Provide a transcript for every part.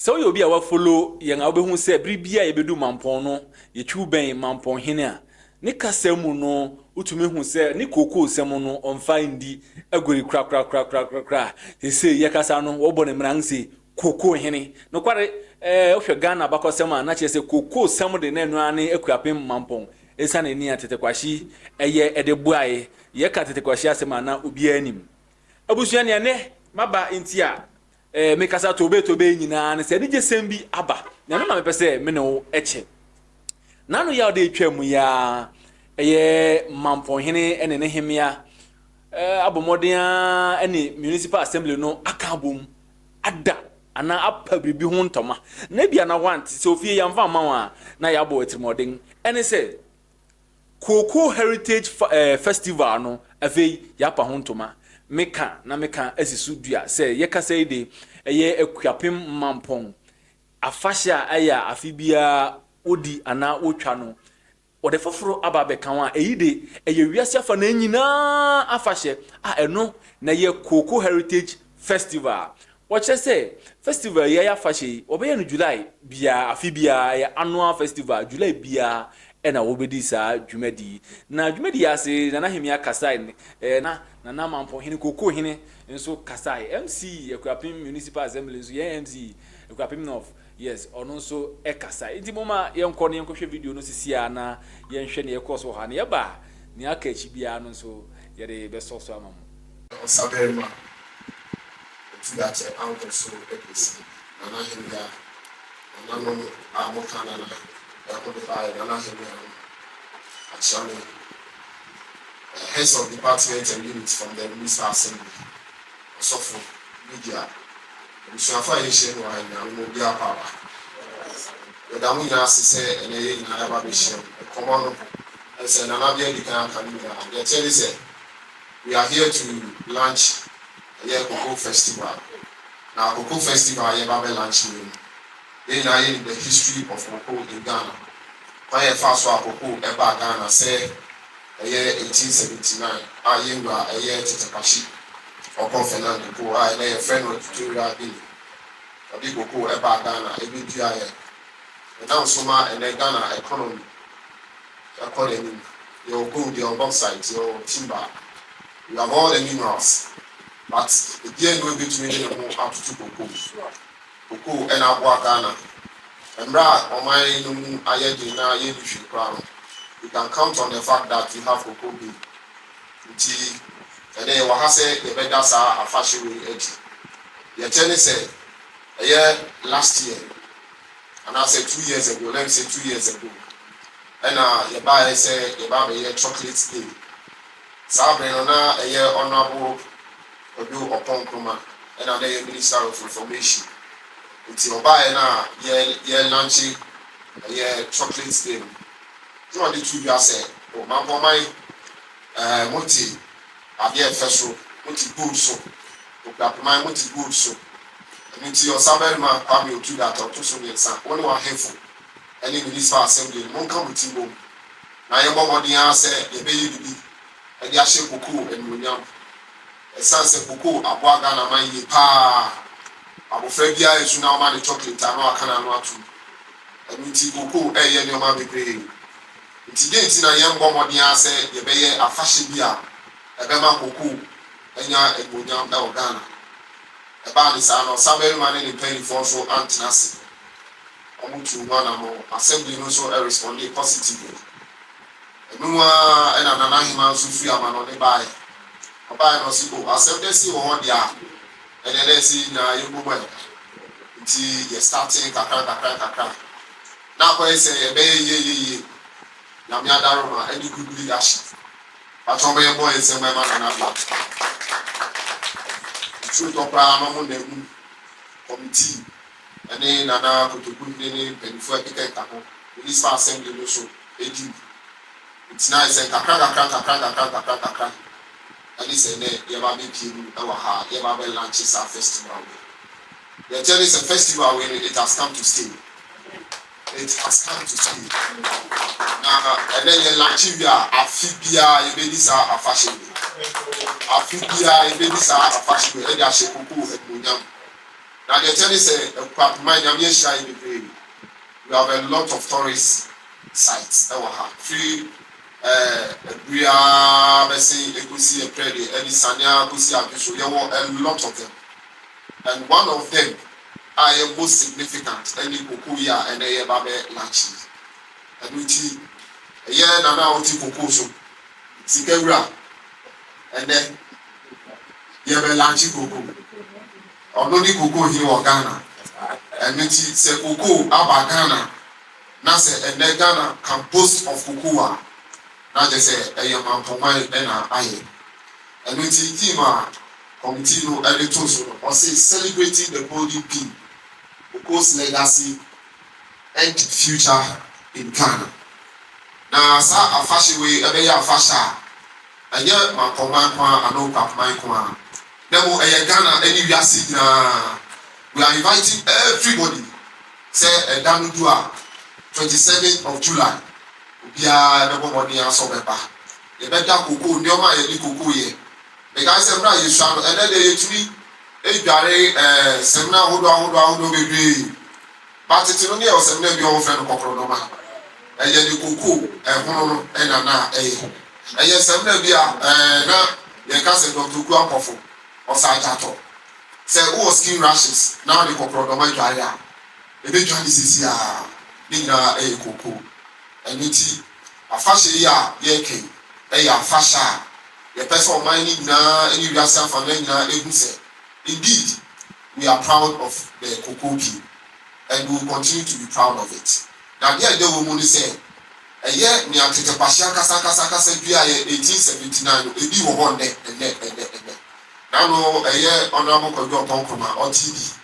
So you be a follow young Abu say, Bribia, you do Mampong no, you chew bang Mampong here. Nika Semuno, Utumi who say, Nico Semono on fine di, a good crack. He say, Yakasano, Obon Mransi, Coco Henny. No quite of your Ghana Bako Sama, not just a Coco, some of the Nenrani, Akuapem Mampong. It's an near Tetequashi, a year at the boy, Yaka Tetequashia Semana, Ubienim. Abusiania ne, Maba intia. Make us out to be nyina and said je sembi aba na no na me pese me no eche na no ya de twam ya Mampong hene ene ne hemia abomoden ene municipal assembly no akabom ada ana apa bibi ho ntoma na bia na want so fie ya mfa ma na ya bo etrimoden ene se Cocoa Heritage Festival no afei ya pa ho ntoma meka asisu dua say ye kasa ide Akuapem Mampong afasha aya afibia odi ana otwa no ode foforo ababe kanwa eyide wiase afa na nyina afashe eno na ye Cocoa Heritage Festival wache say festival ye afashe obeye no July bia afibia ye annual festival July bia ena obedi sa dwumadi na dwumadi ase na hemia kasai na Mampong hene Cocoa hene nso kasai MC Akuapem Municipal Assembly nso ye MC Akuapem North yes ono nso kasai nti moma ye nko ne yenkohwe video no sisia na ye nhwe ne ye course ho ha ne ye ba ne aka echi bia no nso ye de be so amam Osaberma that out of so episode na hemia na no amokana na actually heads of departments and units from the Municipal Assembly, also for media. We shall find a and we will be a power. The Damina say, and a common as an Arabia Canada. They tell us we are here to launch a Cocoa Festival. Now, Cocoa Festival, I have launching. Then I in the history of cocoa in Ghana. When I first saw cocoa about Ghana, say a year 1879, I am a year Tetapashi or Fernando Poor, I lay a friend with Victoria Bill. A big cocoa about Ghana, a big year. And now summer and then Ghana economy. According your gold, your bauxite, your timber, you have all the minerals. But the year will be between up to cocoa. Cocoa and Abua Ghana. And Brad, on my Ayedina, Yenishi crown, you can count on the fact that you have cocoa bean. And then Wahase, the Bedasa, a fashion edge. The attorney said, a year last year, and I said 2 years ago, let me say 2 years ago. And the buyer said, the Baba year chocolate day. Sabrina, a year honorable, a bill upon Kuma, and a day Minister of Information. It's your buy now, yeah, launching a chocolate day. You want the two years say, oh, my Monty, I've yet first row, Monty good so, my Monty good so. And into your Saberma, come to that or two so years, only one handful. Any municipal assembly, won't come with you. Now, your mama, the answer, the baby, and the Ashe Cocoa and William. A sunset Cocoa, a Wagana, my pa. I will fare here is now my chocolate. I know I cannot do. And it's Cocoa, a young man be paying. It's against in a young woman, the answer, the bay, a fashion beer, a Bema Cocoa, and ya a good young Ghana. A band is an Samuel man in paying for so antinasi. I want to one more assembly also responded positively. And no one and another human so free a man on the buy. A buy no see go, assembly see what they are. And then they see now you go well. Until you're starting kakra. Now I say a bay ye. Namia Daroma, any good leadership. But from my boy is a man and a black. Truth of Praman, the committee, and then another could put the name and for a ticket. This assembly also, it's nice and kakra. And this and you have a big our heart, you have a lunches our festival. The tell is a festival when it has come to stay. It has come to stay. And then you lunch here, Afibia, you babies are a fashion. Afibia, you babies are a fashion. And they are shaking and Munyam. Now the tell say we have a lot of tourist sites. Free we are missing Ekusi and Predi, any Sanya, Kusi Abishu, there were a lot of them. And one of them I am most significant, any Kukuya and a Babe Lachi. And we tea a year and an hour to Kukuso, Sikera, and then you have a Lachi Kuku. Or no Kuku here or Ghana. And we tea say Kuku Abba Ghana. Nase and then Ghana can boast of Kukua. Now they say a Mampong and I. And we tea committee no editors or say celebrating the holy king, Kuku's legacy and future in Ghana. Now, sir, a fashion way, a very fashion. And yet, my command, I know my command. Now, a Ghana, any we are inviting everybody. Say, a Danudua, 27th of July. We are the one year so better. The better Kuku, Nioma, and Kuku. The guys say, "Bra, you shall," and then they actually, seminar hold baby. But it's only a seminar be friend of Cocronoma. And yet the Kuku, and Hono, and Anna, and yes, seminar be now, the cousin of Tuku Apofo, or Sajato. Say, who was skin rashes, now the Cocronoma Jaya. The big one is here, Nina a Kuku. And it's a fashion yake, a fashion. The person mining now, any yourself and then say, indeed, we are proud of the Kokoki and we will continue to be proud of it. Now, the idea woman say, a year near Tete Pasha Kasa 1879, a be one day and then. Now, no, a year honorable Kojo Ponkoma or TV,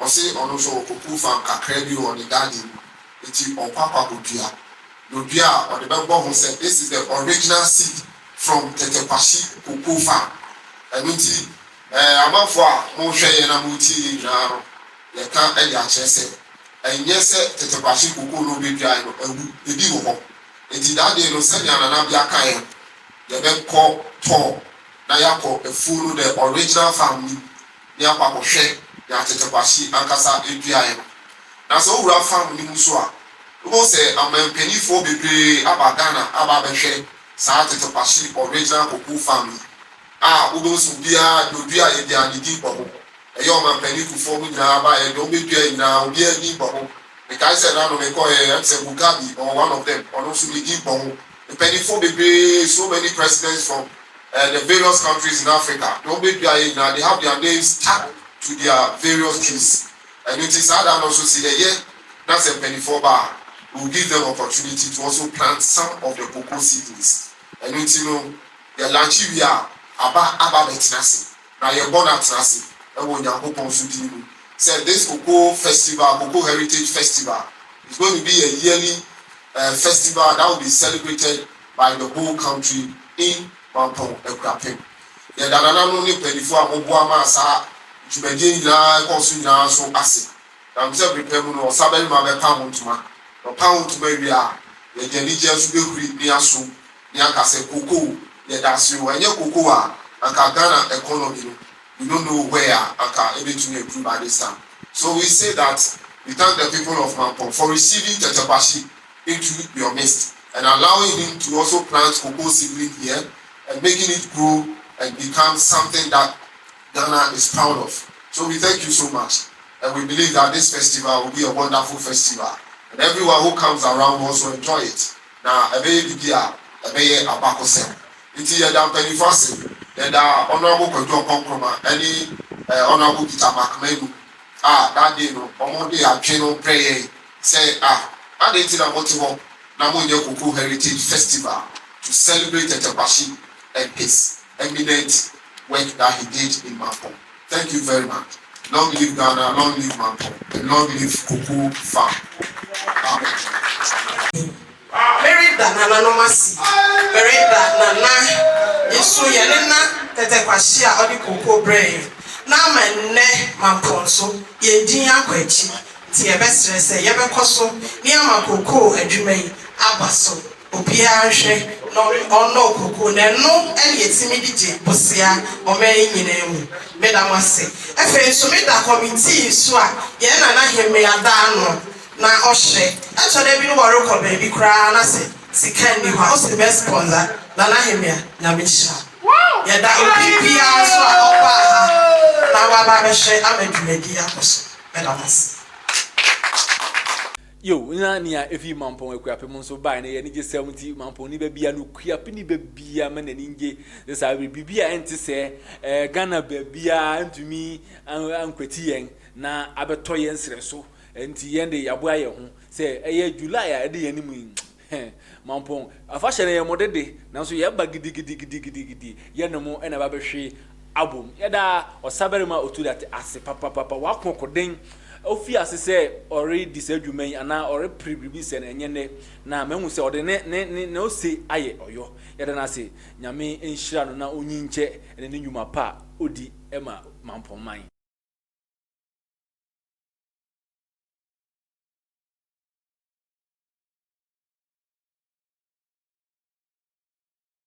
or say on also Koku farm Kakrebi on the garden, it's on Papa Kupia. Lubia or the member who said this is the original seed from Tetepashi Kuku farm. And Muti, Amafua, Moshe and Amuti, Naro, the can't end your chest. And yes, Tetepashi Kuku no be giant, and the Divo. And did that day no send an Anabia Kayan, the Ben called Tor, Nayako, a fool, the original family, near Paposhe, the Tetepashi, Ankasa, Apian. Now so we have family Musua. Who say, I'm a penny for baby, Abagana, Ababeshe. Saa Tetepashi original Kuku family. Ugos Ubia, Nubia, and the Anidibo. A young man penny to form in Naba, and don't be now, dear Nibo. The guy said, I don't call a Mugabe or one of them, or also the Nibo. The penny for baby, so many presidents from the various countries in Africa. Don't be now, they have their names tagged to their various keys. And it is sad and also see the year, that's a penny for bar. Will give them opportunity to also plant some of the cocoa seedlings. And you know, the Lanchivia, Abba Betinasi, now you're born at Nasi, and when you're hoping to do. Said this cocoa festival, Cocoa Heritage Festival, is going to be a yearly festival that will be celebrated by the whole country in Mampong, Akuapem. The Danana only 24 Mobuama Sa, to begin now, so acid. I'm saying, prepare or Sabel Mabe Pamutuma. Pound to maybe the Genijas will read near soon, near Case Cocoa, the Dasu, and your cocoa, and Ghana economy. We don't know where I can able to improve by this time. So we say that we thank the people of Mampong for receiving Tetepashi into your midst and allowing him to also plant cocoa seedling here and making it grow and become something that Ghana is proud of. So we thank you so much. And we believe that this festival will be a wonderful festival. And everyone who comes around will also enjoy it. Now, a baby dear, a baby abaco sell. It's here down penny fasting. And honorable Kojo Konkroma, any honorable Peter Macmenu. That day, no, on day I train on prayer. Say, I didn't know what to want. Namunyo Kuku Heritage Festival to celebrate Tetepashi and his eminent work that he did in Mampong. Thank you very much. Long live Ghana, long live Mampong, and long live Kuku Farm. Very Nana no masi. Very Nana. Yesu yanena Tetepashi a odi Kuku brain. Na menne Mampong so ye din akwachi. Ti ebe stress ye be koso ni amakoko adwuma yi abaso. Opia no ono kuku ne no ene yetimi dije bosia omen nyina mu meda mwase efe nso meda committee so a ye na na hemme ada no na ohye atode bi no woro ko ba bi kra na se sika ni ho o se best sponsor na na hemme na me sha ye da opia so a oba ha na wa ba be hye amadwumadi akoso meda mwase yo na nia efi Mampong Akuapem nso bai na ye ni je 70 Mampong ni bebia no Akuapem ni bebia ma na ninge sa bibia enti se Ghana bebia ntumi ankweti yen na abeto yen sere so enti yen de yabo aye ho se eye July a de yen mu Mampong afa hye na ye modede na so ye ba gidi ye no mo na ba behwe abom ye da osaberema otu that ase papa wa kokoden ofi asese already disadwuman ana ore pribribi se na enye na mehu se ode ne ose aye oyo yeda na se nyame enhira no na onyinche ne nwuma pa odi ema Mampong man